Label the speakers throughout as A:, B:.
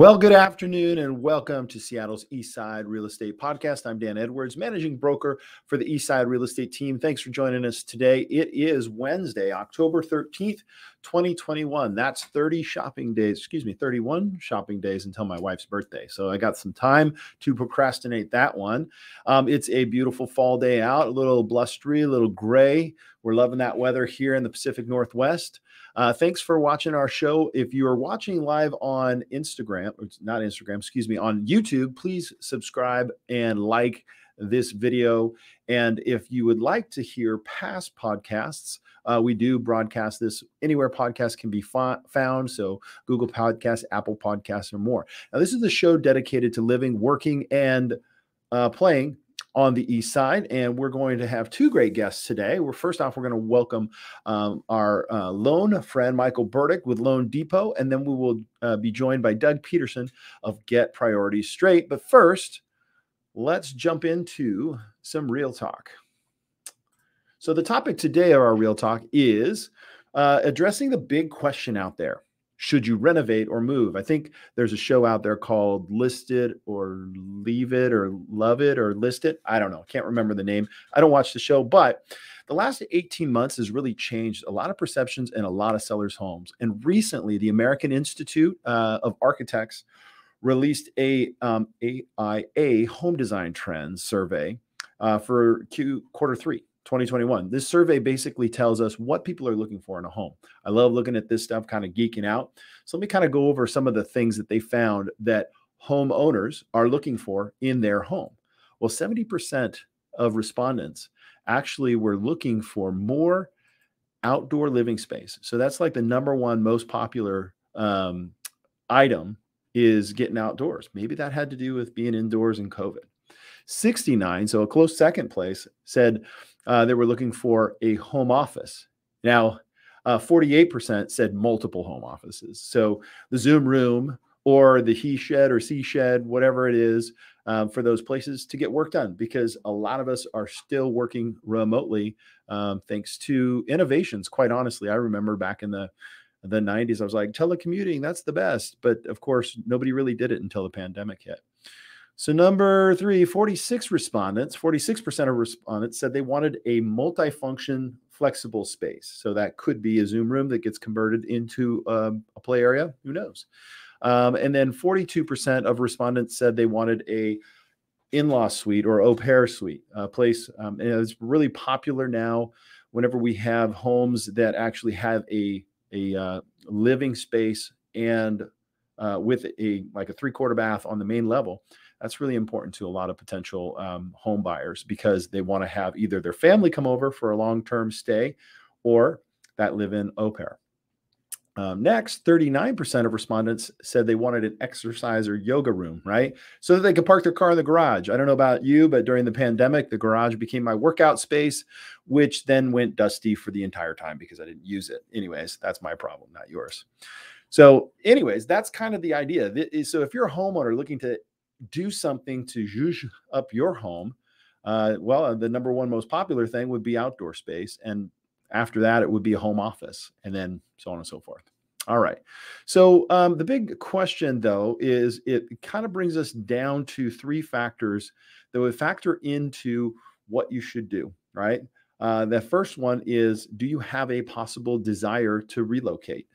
A: Well, good afternoon and welcome to Seattle's Eastside Real Estate Podcast. I'm Dan Edwards, managing broker for the Eastside Real Estate team. Thanks for joining us today. It is Wednesday, October 13th, 2021. That's 31 shopping days until my wife's birthday. So I got some time to procrastinate that one. It's a beautiful fall day out, a little blustery, a little gray. We're loving that weather here in the Pacific Northwest. Thanks for watching our show. If you are watching live on on YouTube, please subscribe and like this video. And if you would like to hear past podcasts, we do broadcast this anywhere podcasts can be found. So Google Podcasts, Apple Podcasts, or more. Now, this is the show dedicated to living, working, and playing on the East Side, and we're going to have two great guests today. First off, we're going to welcome our loan friend, Michael Burdick with Loan Depot, and then we will be joined by Doug Peterson of Get Priorities Straight. But first, let's jump into some real talk. So the topic today of our real talk is addressing the big question out there. Should you renovate or move? I think there's a show out there called List It or Leave It or Love It or List It. I don't know. Can't remember the name. I don't watch the show, but the last 18 months has really changed a lot of perceptions in a lot of sellers' homes. And recently, the American Institute of Architects released a AIA Home Design Trends survey for quarter three. 2021. This survey basically tells us what people are looking for in a home. I love looking at this stuff, kind of geeking out. So let me kind of go over some of the things that they found that homeowners are looking for in their home. Well, 70% of respondents actually were looking for more outdoor living space. So that's like the number one most popular item is getting outdoors. Maybe that had to do with being indoors in COVID. 69, so a close second place, said they were looking for a home office. Now, 48% said multiple home offices. So the Zoom room or the he shed or she shed, whatever it is, for those places to get work done, because a lot of us are still working remotely thanks to innovations. Quite honestly, I remember back in the 90s, I was like, telecommuting, that's the best. But of course, nobody really did it until the pandemic hit. So number three, 46% of respondents said they wanted a multifunction flexible space. So that could be a Zoom room that gets converted into a play area. Who knows? And then 42% of respondents said they wanted a in-law suite or au pair suite place. And it's really popular now whenever we have homes that actually have a living space and with a 3/4 bath on the main level. That's really important to a lot of potential home buyers because they want to have either their family come over for a long-term stay or that live-in au pair. Next, 39% of respondents said they wanted an exercise or yoga room, right? So that they could park their car in the garage. I don't know about you, but during the pandemic, the garage became my workout space, which then went dusty for the entire time because I didn't use it. Anyways, that's my problem, not yours. So anyways, that's kind of the idea. So if you're a homeowner looking to do something to zhuzh up your home, well, the number one most popular thing would be outdoor space. And after that, it would be a home office, and then so on and so forth. All right. So the big question, though, is it kind of brings us down to three factors that would factor into what you should do, right? The first one is, do you have a possible desire to relocate?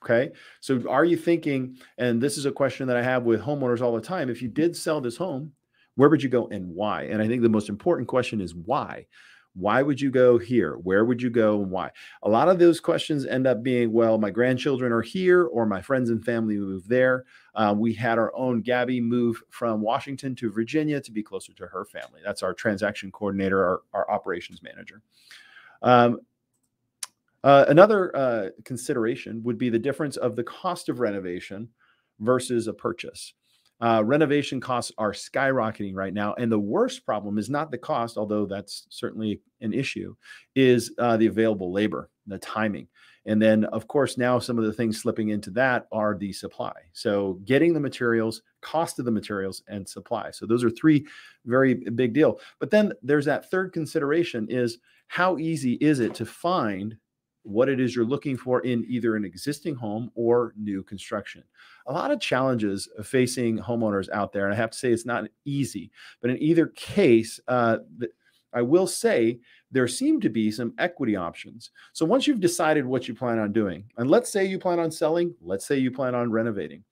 A: Okay. So are you thinking, and this is a question that I have with homeowners all the time, if you did sell this home, where would you go and why? And I think the most important question is why. Why would you go here? Where would you go and why? A lot of those questions end up being, well, my grandchildren are here or my friends and family moved there. We had our own Gabby move from Washington to Virginia to be closer to her family. That's our transaction coordinator, our operations manager. Another consideration would be the difference of the cost of renovation versus a purchase. Renovation costs are skyrocketing right now. And the worst problem is not the cost, although that's certainly an issue, is the available labor, the timing. And then, of course, now some of the things slipping into that are the supply. So getting the materials, cost of the materials, and supply. So those are three very big deal. But then there's that third consideration is how easy is it to find what it is you're looking for in either an existing home or new construction. A lot of challenges facing homeowners out there, and I have to say it's not easy, but in either case, I will say there seem to be some equity options. So once you've decided what you plan on doing, and let's say you plan on selling, let's say you plan on renovating.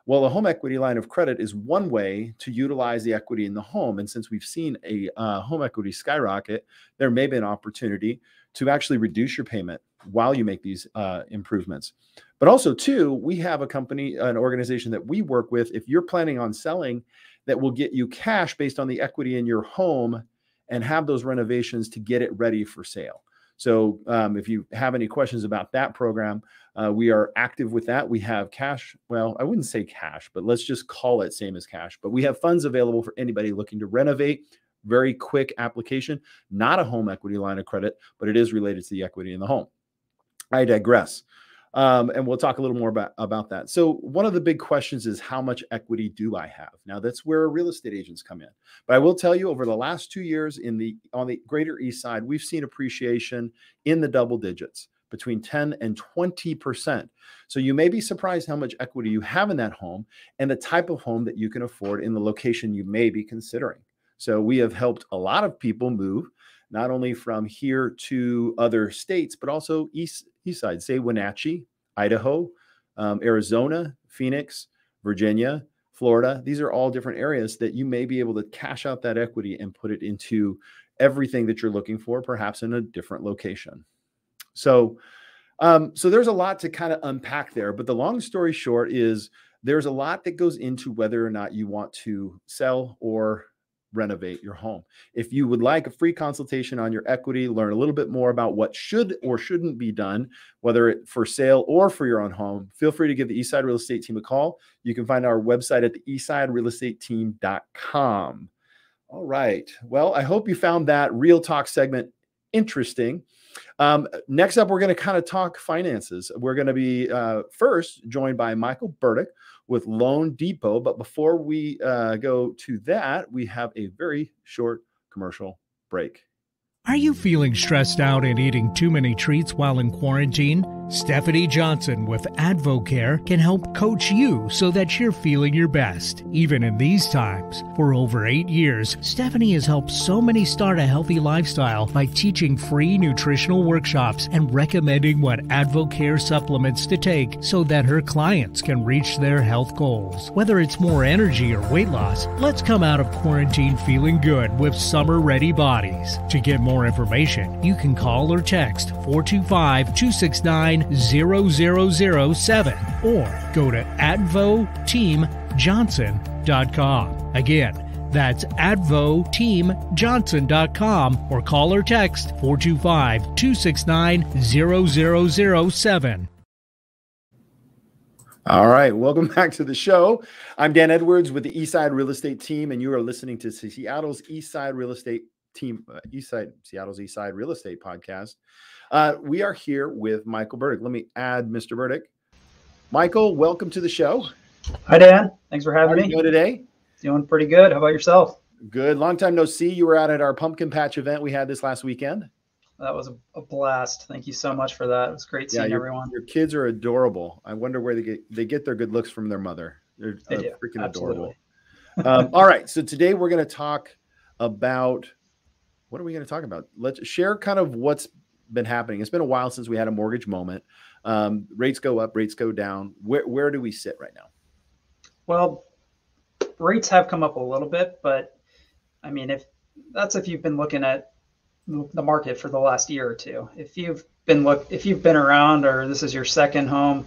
A: Well, a home equity line of credit is one way to utilize the equity in the home. And since we've seen a home equity skyrocket, there may be an opportunity to actually reduce your payment while you make these improvements. But also, too, we have a company, an organization that we work with, if you're planning on selling, that will get you cash based on the equity in your home and have those renovations to get it ready for sale. So if you have any questions about that program, we are active with that. We have cash. Well, I wouldn't say cash, but let's just call it same as cash. But we have funds available for anybody looking to renovate. Very quick application, not a home equity line of credit, but it is related to the equity in the home. I digress. And we'll talk a little more about that. So one of the big questions is, how much equity do I have? Now, that's where real estate agents come in. But I will tell you, over the last 2 years on the greater East Side, we've seen appreciation in the double digits, between 10 and 20%. So you may be surprised how much equity you have in that home and the type of home that you can afford in the location you may be considering. So we have helped a lot of people move, not only from here to other states, but also East Side, say Wenatchee, Idaho, Arizona, Phoenix, Virginia, Florida. These are all different areas that you may be able to cash out that equity and put it into everything that you're looking for, perhaps in a different location. So there's a lot to kind of unpack there, but the long story short is there's a lot that goes into whether or not you want to sell or renovate your home. If you would like a free consultation on your equity, learn a little bit more about what should or shouldn't be done, whether it for sale or for your own home, feel free to give the Eastside Real Estate Team a call. You can find our website at the eastsiderealestateteam.com. All right. Well, I hope you found that Real Talk segment interesting. Next up, we're going to kind of talk finances. We're going to be first joined by Michael Burdick with Loan Depot. But before we go to that, we have a very short commercial break.
B: Are you feeling stressed out and eating too many treats while in quarantine? Stephanie Johnson with AdvoCare can help coach you so that you're feeling your best, even in these times. For over 8 years, Stephanie has helped so many start a healthy lifestyle by teaching free nutritional workshops and recommending what AdvoCare supplements to take so that her clients can reach their health goals. Whether it's more energy or weight loss, let's come out of quarantine feeling good with summer-ready bodies. To get more information, you can call or text 425-269-0007 or go to advoteamjohnson.com. Again, that's advoteamjohnson.com or call or text 425-269-0007.
A: All right, welcome back to the show. I'm Dan Edwards with the Eastside Real Estate Team, and you are listening to Seattle's Eastside Real Estate Team, Seattle's Eastside Real Estate Podcast. We are here with Michael Burdick. Let me add Mr. Burdick. Michael, welcome to the show.
C: Hi, Dan. Thanks for having me.
A: How are you doing today?
C: Doing pretty good. How about yourself?
A: Good. Long time no see. You were out at our pumpkin patch event we had this last weekend.
C: That was a blast. Thank you so much for that. It was great seeing everyone.
A: Your kids are adorable. I wonder where they get their good looks from their mother. They're freaking adorable. All right. So today we're going to talk about, what are we going to talk about? Let's share kind of what's been happening. It's been a while since we had a mortgage moment. Rates go up, rates go down. Where do we sit right now?
C: Well, rates have come up a little bit, but I mean, if you've been looking at the market for the last year or two, if you've been around, or this is your second home,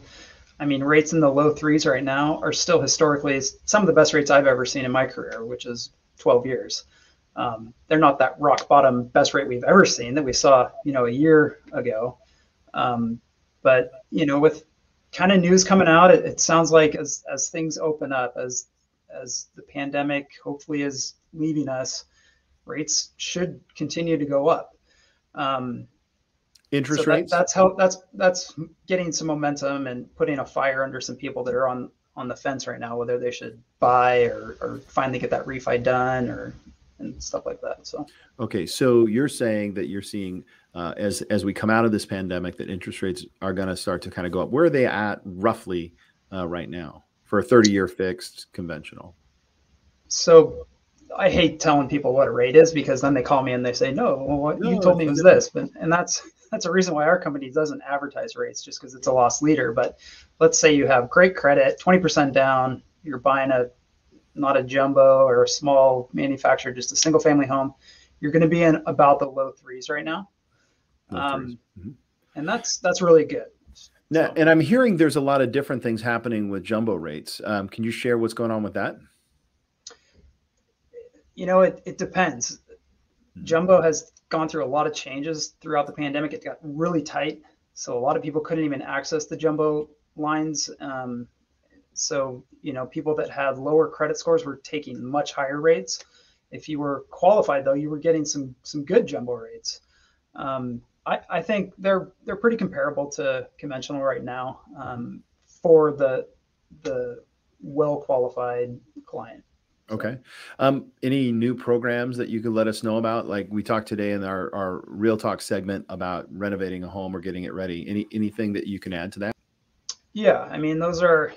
C: I mean, rates in the low threes right now are still historically some of the best rates I've ever seen in my career, which is 12 years. They're not that rock bottom best rate we've ever seen that we saw, a year ago. But, with kind of news coming out, it sounds like as things open up, as the pandemic hopefully is leaving us, rates should continue to go up.
A: Interest rates?
C: That's getting some momentum and putting a fire under some people that are on the fence right now, whether they should buy or finally get that refi done or and stuff like that. So,
A: okay. So you're saying that you're seeing as we come out of this pandemic that interest rates are going to start to kind of go up. Where are they at roughly right now for a 30-year fixed conventional?
C: so I hate telling people what a rate is because then they call me and they say, no, well, what you
A: No,
C: told me
A: it's
C: was
A: different.
C: this. And that's a reason why our company doesn't advertise rates, just because it's a loss leader. But let's say you have great credit, 20% down, you're buying not a jumbo or a small manufacturer, just a single family home. You're going to be in about the low threes right now.
A: Low threes.
C: And that's really good.
A: Now,
C: So,
A: and I'm hearing there's a lot of different things happening with jumbo rates. Can you share what's going on with that?
C: it depends. Jumbo has gone through a lot of changes throughout the pandemic. It got really tight. So a lot of people couldn't even access the jumbo lines. So, people that had lower credit scores were taking much higher rates. If you were qualified, though, you were getting some good jumbo rates. I think they're pretty comparable to conventional right now for the well qualified client.
A: Okay. Any new programs that you could let us know about? Like we talked today in our Real Talk segment about renovating a home or getting it ready. Anything that you can add to that?
C: Yeah, I mean, those are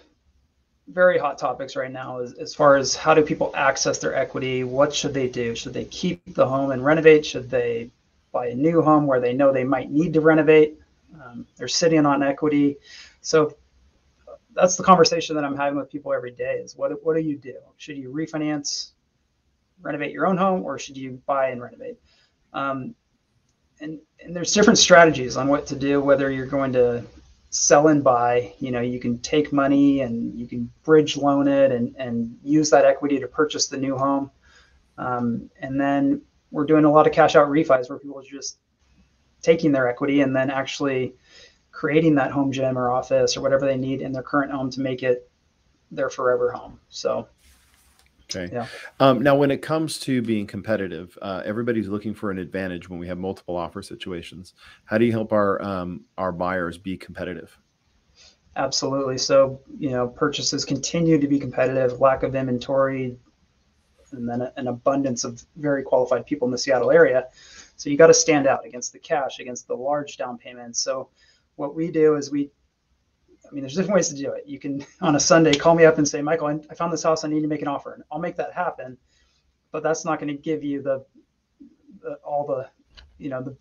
C: very hot topics right now as far as how do people access their equity? What should they do? Should they keep the home and renovate? Should they buy a new home where they know they might need to renovate? They're sitting on equity. So that's the conversation that I'm having with people every day is what do you do? Should you refinance, renovate your own home, or should you buy and renovate? And there's different strategies on what to do, whether you're going to sell and buy. You can take money and you can bridge loan it and use that equity to purchase the new home. And then we're doing a lot of cash out refis where people are just taking their equity and then actually creating that home gym or office or whatever they need in their current home to make it their forever home. So,
A: okay.
C: Yeah.
A: Now, when it comes to being competitive, everybody's looking for an advantage when we have multiple offer situations. How do you help our buyers be competitive?
C: Absolutely. So, purchases continue to be competitive, lack of inventory, and then an abundance of very qualified people in the Seattle area. So you got to stand out against the cash, against the large down payments. So what we do is there's different ways to do it. You can, on a Sunday, call me up and say, Michael, I found this house. I need to make an offer. And I'll make that happen. But that's not going to give you the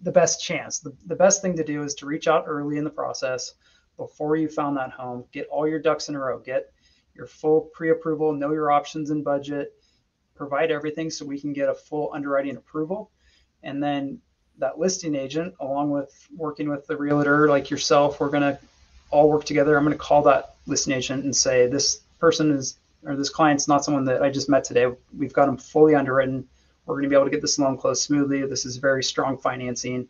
C: best chance. The best thing to do is to reach out early in the process before you found that home, get all your ducks in a row, get your full pre-approval, know your options and budget, provide everything so we can get a full underwriting approval. And then that listing agent, along with working with the realtor like yourself, we're going to all work together. I'm going to call that listing agent and say, this client's not someone that I just met today. We've got them fully underwritten. We're going to be able to get this loan closed smoothly. This is very strong financing.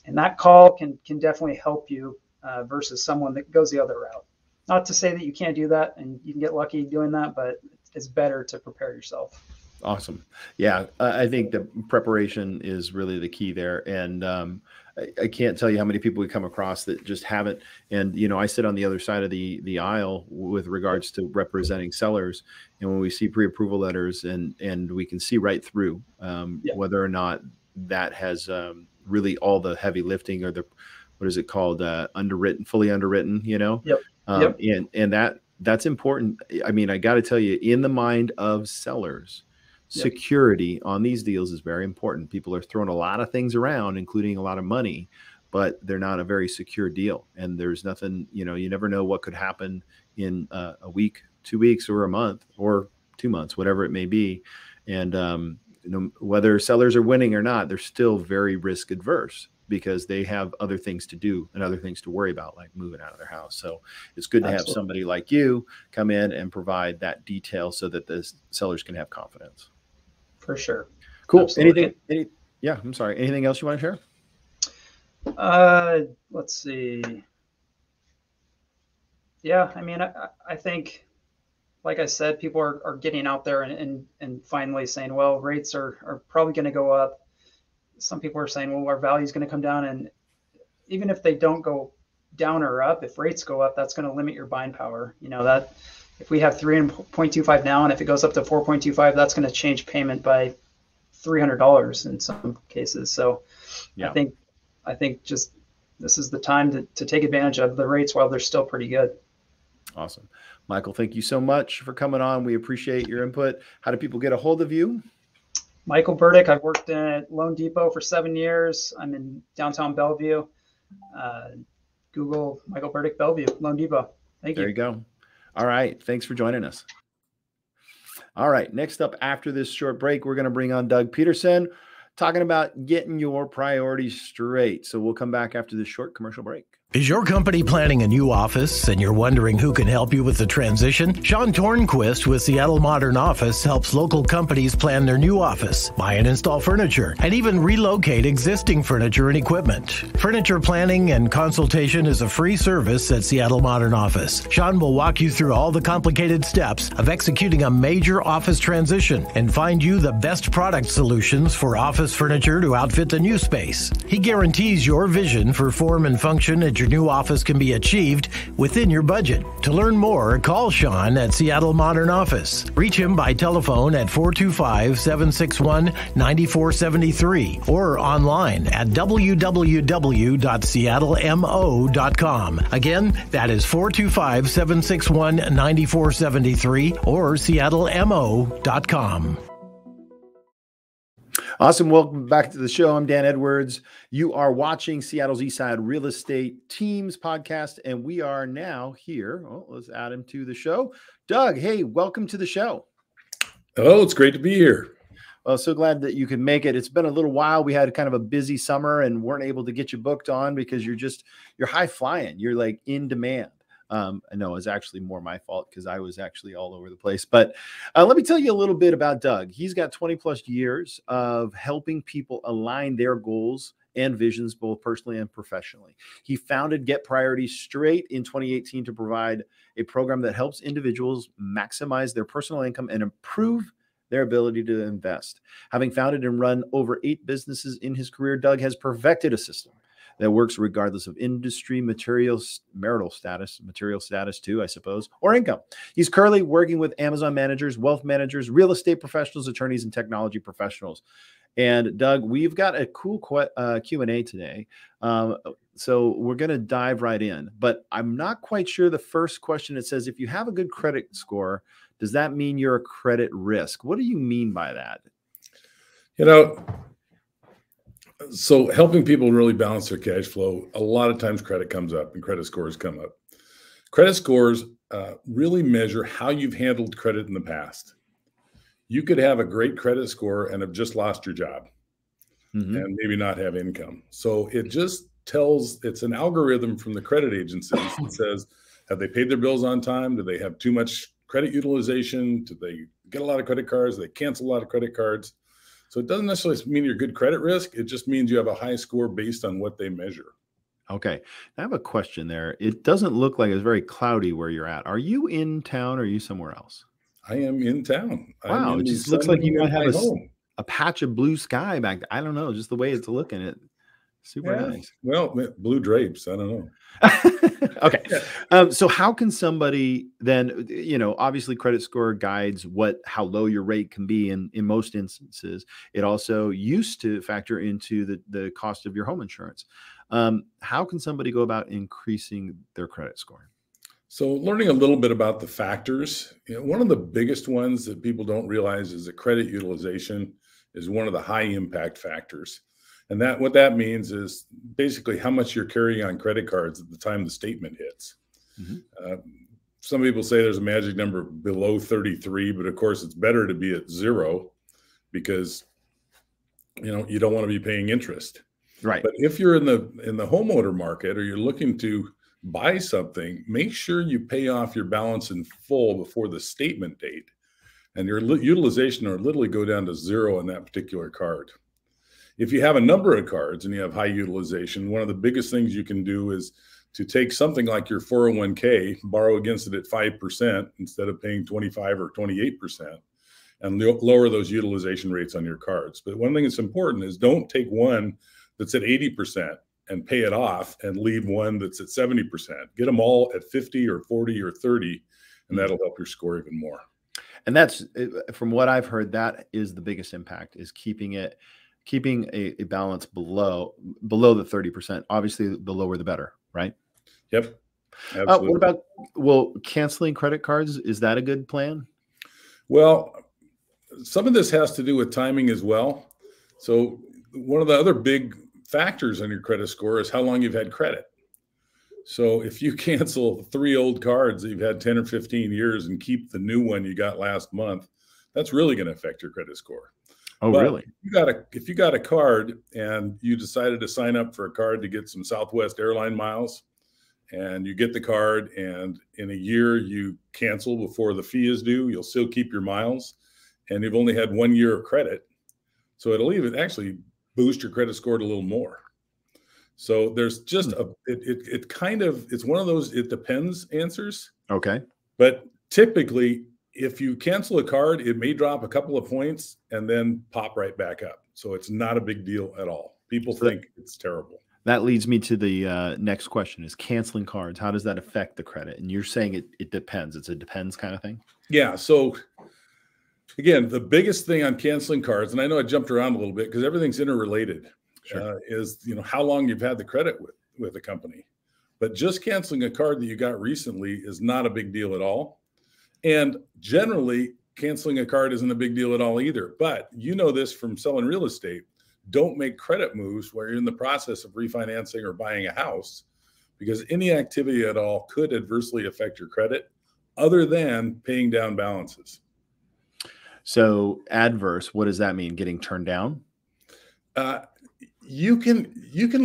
C: And that call can definitely help you versus someone that goes the other route. Not to say that you can't do that and you can get lucky doing that, but it's better to prepare yourself.
A: Awesome. Yeah, I think the preparation is really the key there. And I can't tell you how many people we come across that just haven't. And, I sit on the other side of the aisle with regards to representing sellers. And when we see pre-approval letters and we can see right through whether or not that has really all the heavy lifting or what is it called? Fully underwritten,
C: Yep.
A: And that's important. I mean, I got to tell you, in the mind of sellers, security on these deals is very important. People are throwing a lot of things around, including a lot of money, but they're not a very secure deal. And there's nothing, you never know what could happen in a week, 2 weeks, or a month, or 2 months, whatever it may be. And whether sellers are winning or not, they're still very risk adverse because they have other things to do and other things to worry about, like moving out of their house. So it's good to have somebody like you come in and provide that detail so that the sellers can have confidence.
C: For sure.
A: Cool.
C: Absolutely.
A: I'm sorry. Anything else you want to share?
C: Let's see. Yeah, I think, like I said, people are getting out there and finally saying, well, rates are probably going to go up. Some people are saying, well, our value is going to come down. And even if they don't go down or up, if rates go up, that's going to limit your buying power. That if we have 3.25 now, and if it goes up to 4.25, that's going to change payment by $300 in some cases. So
A: Yeah.
C: I think just this is the time to take advantage of the rates while they're still pretty good.
A: Awesome. Michael, thank you so much for coming on. We appreciate your input. How do people get a hold of you?
C: Michael Burdick. I've worked at Loan Depot for 7 years. I'm in downtown Bellevue. Google Michael Burdick Bellevue, Loan Depot. Thank you.
A: There you go. All right. Thanks for joining us. All right. Next up, after this short break, we're going to bring on Doug Peterson talking about getting your priorities straight. So we'll come back after this short commercial break.
D: Is your company planning a new office and you're wondering who can help you with the transition? Sean Tornquist with Seattle Modern Office helps local companies plan their new office, buy and install furniture, and even relocate existing furniture and equipment. Furniture planning and consultation is a free service at Seattle Modern Office. Sean will walk you through all the complicated steps of executing a major office transition and find you the best product solutions for office furniture to outfit the new space. He guarantees your vision for form and function at your new office can be achieved within your budget. To learn more, call Sean at Seattle Modern Office. Reach him by telephone at 425-761-9473 or online at www.seattlemo.com. Again, that is 425-761-9473 or seattlemo.com.
A: Awesome. Welcome back to the show. I'm Dan Edwards. You are watching Seattle's Eastside Real Estate Teams podcast, and we are now here. Oh, let's add him to the show. Doug, hey, welcome to the show.
E: Oh, it's great to be here.
A: Well, so glad that you could make it. It's been a little while. We had kind of a busy summer and weren't able to get you booked on because you're high flying. You're like in demand. I know it's actually more my fault because I was actually all over the place. But let me tell you a little bit about Doug. He's got 20 plus years of helping people align their goals and visions, both personally and professionally. He founded Get Priorities Straight in 2018 to provide a program that helps individuals maximize their personal income and improve their ability to invest. Having founded and run over 8 businesses in his career, Doug has perfected a system that works regardless of industry, marital status too, I suppose, or income. He's currently working with Amazon managers, wealth managers, real estate professionals, attorneys, and technology professionals. And Doug, we've got a cool Q&A today. So we're going to dive right in, but I'm not quite sure the first question. It says, if you have a good credit score, does that mean you're a credit risk? What do you mean by that?
E: So helping people really balance their cash flow, a lot of times credit comes up and credit scores come up. Credit scores really measure how you've handled credit in the past. You could have a great credit score and have just lost your job and maybe not have income. So it just it's an algorithm from the credit agencies that says, have they paid their bills on time? Do they have too much credit utilization? Do they get a lot of credit cards? Do they cancel a lot of credit cards? So it doesn't necessarily mean you're good credit risk. It just means you have a high score based on what they measure.
A: Okay. I have a question there. It doesn't look like it's very cloudy where you're at. Are you in town or are you somewhere else?
E: I am in town.
A: Wow. It just looks like you might have a patch of blue sky back there. I don't know. Just the way it's looking. It super nice.
E: Well, blue drapes. I don't know.
A: Okay. So how can somebody then, obviously credit score guides how low your rate can be in most instances. It also used to factor into the cost of your home insurance. How can somebody go about increasing their credit score?
E: So learning a little bit about the factors, one of the biggest ones that people don't realize is that credit utilization is one of the high impact factors. And what that means is basically how much you're carrying on credit cards at the time the statement hits. Some people say there's a magic number below 33, but of course it's better to be at 0 because you don't want to be paying interest.
A: Right.
E: But if you're in the homeowner market or you're looking to buy something, make sure you pay off your balance in full before the statement date, and your utilization will literally go down to 0 on that particular card. If you have a number of cards and you have high utilization, one of the biggest things you can do is to take something like your 401k, borrow against it at 5% instead of paying 25 or 28%, and lower those utilization rates on your cards. But one thing that's important is don't take one that's at 80% and pay it off and leave one that's at 70%. Get them all at 50 or 40 or 30, and that'll help your score even more.
A: And that's, from what I've heard, that is the biggest impact, is keeping a balance below the 30%. Obviously, the lower the better, right?
E: Yep. Absolutely.
A: What about, well, canceling credit cards? Is that a good plan?
E: Well, some of this has to do with timing as well. So one of the other big factors on your credit score is how long you've had credit. So if you cancel 3 old cards that you've had 10 or 15 years and keep the new one you got last month, that's really going to affect your credit score.
A: Oh,
E: but
A: really?
E: If you got a card and you decided to sign up for a card to get some Southwest airline miles, and you get the card and in a year you cancel before the fee is due, you'll still keep your miles, and you've only had 1 year of credit. So it'll even actually boost your credit score a little more. So there's just it's one of those it depends answers.
A: Okay.
E: But typically, if you cancel a card, it may drop a couple of points and then pop right back up. So it's not a big deal at all. People think it's terrible.
A: That leads me to the next question: is canceling cards, how does that affect the credit? And you're saying it depends. It's a depends kind of thing.
E: Yeah. So again, the biggest thing on canceling cards, and I know I jumped around a little bit because everything's interrelated. Sure. Is how long you've had the credit with the company. But just canceling a card that you got recently is not a big deal at all. And generally, canceling a card isn't a big deal at all either. But you know this from selling real estate. Don't make credit moves where you're in the process of refinancing or buying a house, because any activity at all could adversely affect your credit other than paying down balances.
A: So adverse, what does that mean? Getting turned down?
E: You can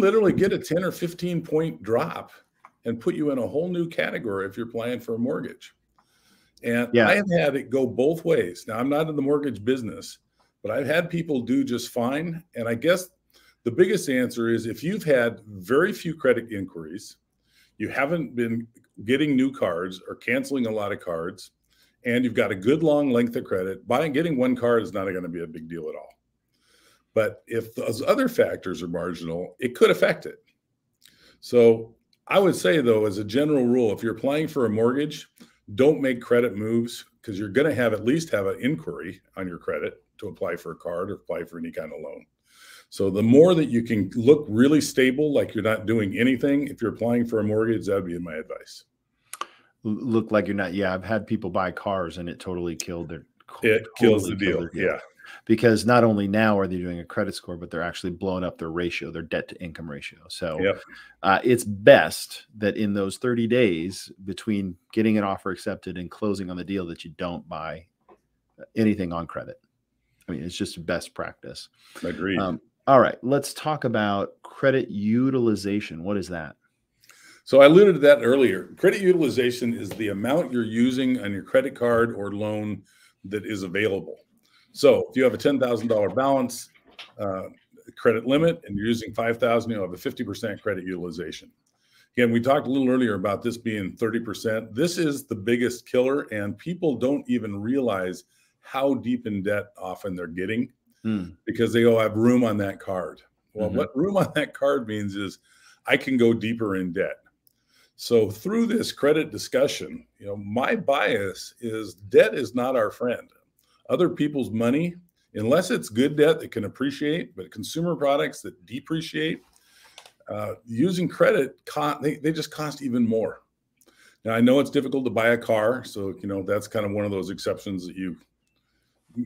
E: literally get a 10 or 15 point drop and put you in a whole new category if you're applying for a mortgage. And yeah, I have had it go both ways. Now, I'm not in the mortgage business, but I've had people do just fine. And I guess the biggest answer is if you've had very few credit inquiries, you haven't been getting new cards or canceling a lot of cards, and you've got a good long length of credit, getting 1 card is not going to be a big deal at all. But if those other factors are marginal, it could affect it. So I would say, though, as a general rule, if you're applying for a mortgage, don't make credit moves, because you're going to at least have an inquiry on your credit to apply for a card or apply for any kind of loan. So the more that you can look really stable, like you're not doing anything, if you're applying for a mortgage, that would be my advice.
A: Look like you're not. Yeah, I've had people buy cars and it totally killed their.
E: It kills the deal. Yeah.
A: Because not only now are they doing a credit score, but they're actually blowing up their ratio, their debt to income ratio. So it's best that in those 30 days between getting an offer accepted and closing on the deal that you don't buy anything on credit. I mean, it's just best practice.
E: Agreed.
A: All right, let's talk about credit utilization. What is that?
E: So I alluded to that earlier. Credit utilization is the amount you're using on your credit card or loan that is available. So if you have a $10,000 balance credit limit and you're using $5,000, you'll have a 50% credit utilization. Again, we talked a little earlier about this being 30%. This is the biggest killer, and people don't even realize how deep in debt often they're getting because they have room on that card. Well, what room on that card means is I can go deeper in debt. So through this credit discussion, my bias is debt is not our friend. Other people's money, unless it's good debt that can appreciate, but consumer products that depreciate, using credit, they just cost even more. Now, I know it's difficult to buy a car, so that's kind of one of those exceptions that you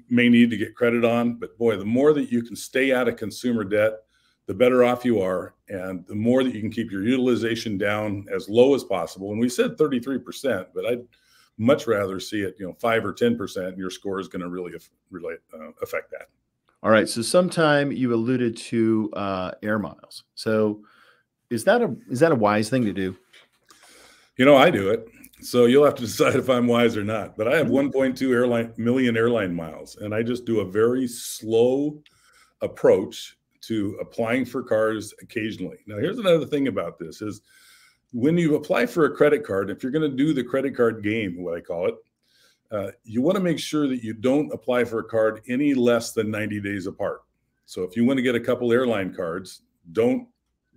E: may need to get credit on. But boy, the more that you can stay out of consumer debt, the better off you are, and the more that you can keep your utilization down as low as possible. And we said 33%, but I'd much rather see it, 5 or 10%, and your score is going to really affect that.
A: All right. So sometime you alluded to air miles. So is that a wise thing to do?
E: I do it. So you'll have to decide if I'm wise or not. But I have 1.2 million airline miles, and I just do a very slow approach to applying for cars occasionally. Now, here's another thing about this is when you apply for a credit card, if you're going to do the credit card game, what I call it, you want to make sure that you don't apply for a card any less than 90 days apart. So if you want to get a couple airline cards, don't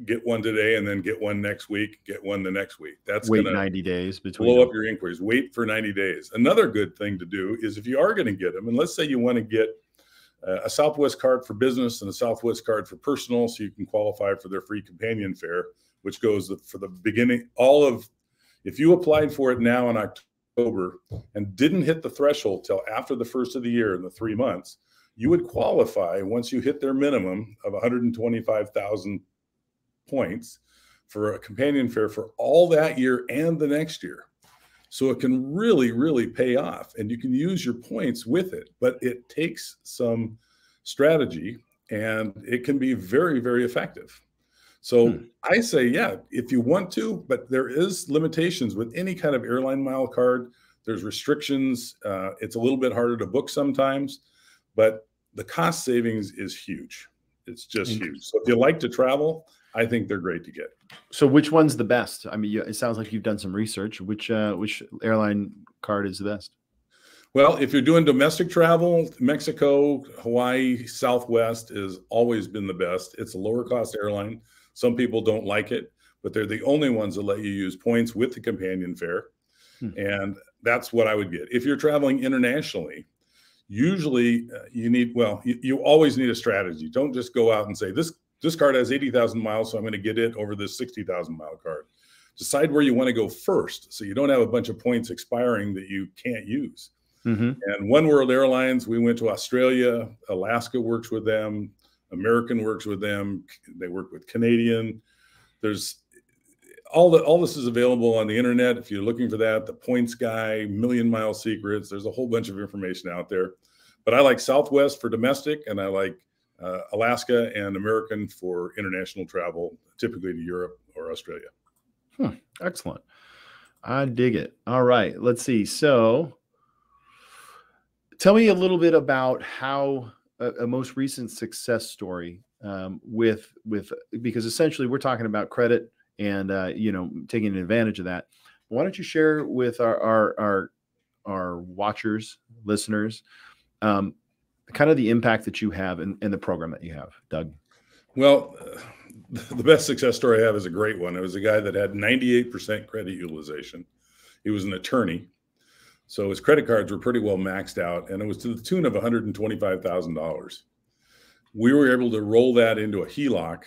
E: get one today and then get one next week, get one the next week. That's
A: wait
E: going to
A: 90 days between
E: blow
A: them.
E: up your inquiries. Wait for 90 days. Another good thing to do is if you are going to get them, and let's say you want to get a Southwest card for business and a Southwest card for personal, so you can qualify for their free companion fare, which goes for the beginning, if you applied for it now in October and didn't hit the threshold till after the first of the year in the 3 months, you would qualify once you hit their minimum of 125,000 points for a companion fare for all that year and the next year. So it can really, really pay off, and you can use your points with it, but it takes some strategy and it can be very, very effective. So I say, yeah, if you want to, but there is limitations with any kind of airline mile card. There's restrictions. It's a little bit harder to book sometimes, but the cost savings is huge. It's just huge. So if you like to travel, I think they're great to get.
A: So which one's the best? I mean, it sounds like you've done some research. Which airline card is the best?
E: Well, if you're doing domestic travel, Mexico, Hawaii, Southwest has always been the best. It's a lower cost airline. Some people don't like it, but they're the only ones that let you use points with the companion fare. And that's what I would get. If you're traveling internationally, usually you always need a strategy. Don't just go out and say, this card has 80,000 miles, so I'm going to get it over this 60,000 mile card. Decide where you want to go first, so you don't have a bunch of points expiring that you can't use. And One World Airlines, we went to Australia. Alaska works with them. American works with them. They work with Canadian. There's all this is available on the internet. If you're looking for that, the Points Guy, Million Mile Secrets, there's a whole bunch of information out there. But I like Southwest for domestic, and I like Alaska and American for international travel, typically to Europe or Australia.
A: Excellent. I dig it. All right, let's see. So tell me a little bit about how a most recent success story because essentially we're talking about credit and taking advantage of that. Why don't you share with our watchers, listeners, kind of the impact that you have in the program that you have, Doug?
E: Well, the best success story I have is a great one. It was a guy that had 98% credit utilization. He was an attorney. So his credit cards were pretty well maxed out, and it was to the tune of $125,000. We were able to roll that into a HELOC,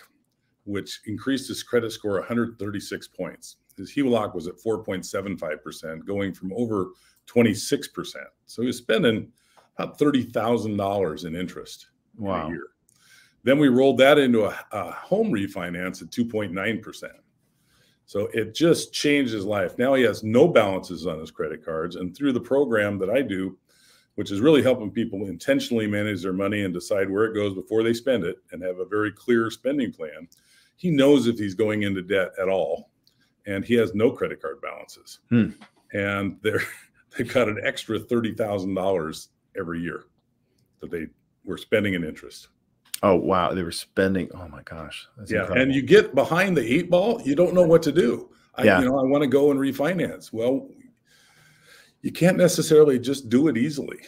E: which increased his credit score 136 points. His HELOC was at 4.75%, going from over 26%. So he was spending about $30,000 in interest in a year. Then we rolled that into a home refinance at 2.9%. So it just changed his life. Now he has no balances on his credit cards. And through the program that I do, which is really helping people intentionally manage their money and decide where it goes before they spend it and have a very clear spending plan, he knows if he's going into debt at all. And he has no credit card balances. And they've got an extra $30,000 every year that they were spending in interest.
A: Oh, wow. They were spending. Oh, my gosh. That's incredible.
E: And you get behind the 8 ball, you don't know what to do. I want to go and refinance. Well, you can't necessarily just do it easily.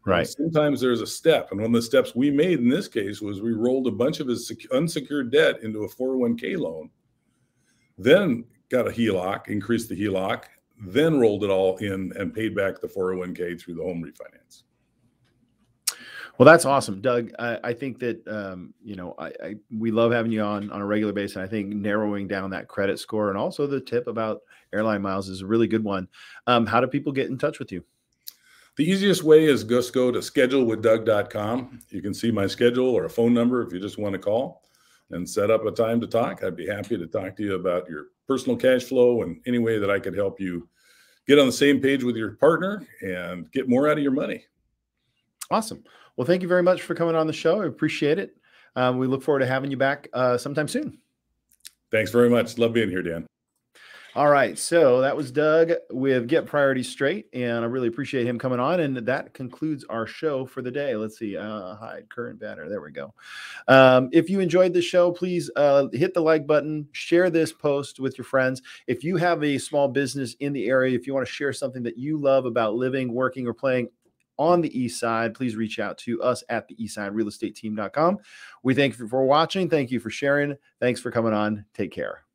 A: Right.
E: Sometimes there's a step. And one of the steps we made in this case was we rolled a bunch of his unsecured debt into a 401k loan, then got a HELOC, increased the HELOC, then rolled it all in and paid back the 401k through the home refinance.
A: Well, that's awesome, Doug. I think that, we love having you on a regular basis. I think narrowing down that credit score and also the tip about airline miles is a really good one. How do people get in touch with you?
E: The easiest way is just go to schedulewithdoug.com. You can see my schedule or a phone number if you just want to call and set up a time to talk. I'd be happy to talk to you about your personal cash flow and any way that I could help you get on the same page with your partner and get more out of your money.
A: Awesome. Well, thank you very much for coming on the show. I appreciate it. We look forward to having you back sometime soon.
E: Thanks very much. Love being here, Dan.
A: All right. So that was Doug with Get Priorities Straight, and I really appreciate him coming on. And that concludes our show for the day. Let's see. Hide current banner. There we go. If you enjoyed the show, please hit the like button, share this post with your friends. If you have a small business in the area, if you want to share something that you love about living, working, or playing on the East Side, please reach out to us at the eastsiderealestateteam.com. We thank you for watching. Thank you for sharing. Thanks for coming on. Take care.